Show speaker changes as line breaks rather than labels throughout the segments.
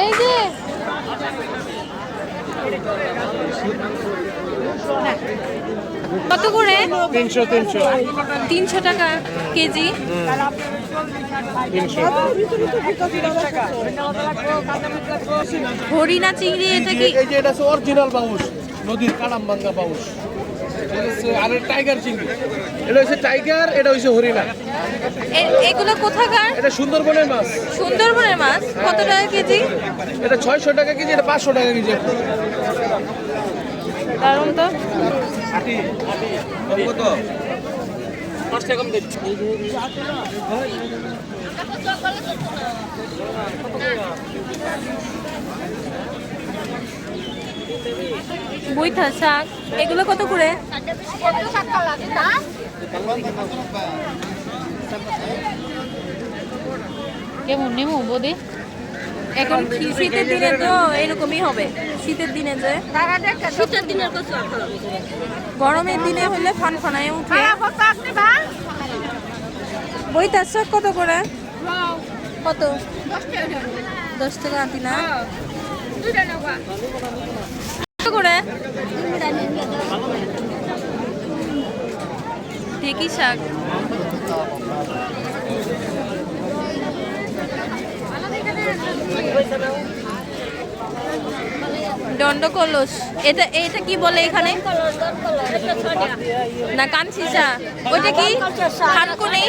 এই যে কত করে? 300 টাকা কেজি। হরিণা চিংড়ি এটা কি?
এই যে এটা হচ্ছে অরিজিনাল বাউস, নদীর কালামবাঙ্গা বাউস। এটা হচ্ছে আর টাইগার চিংড়ি। এটা হচ্ছে টাইগার, এটা হচ্ছে হরিণা।
এগুলো কোথাকার?
এটা সুন্দরবনের মাছ।
সুন্দরবনের মাছ। কত টাকা কেজি?
এটা 600 টাকা কেজি, এটা 500 টাকা কেজি।
দারুন তো।
কত? 5 টাকা কম দিন।
বইথা শাক এগুলো কত করে? কেমন নেমু বদি? এখন শীতের দিনে তো এরকমই হবে। শীতের দিনে যে শীতের দিনের গরমের দিনে হলে ফানফানায় উঠে। বইতার শাক কত করে? কত? 10 টাকা আটি না করে? ঢেকি শাক দণ্ডকলস। এটা কি বলে এখানে? না কানসিসা। ওইটা কি? থানকুনি।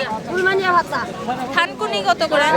থানকুনি কত করে?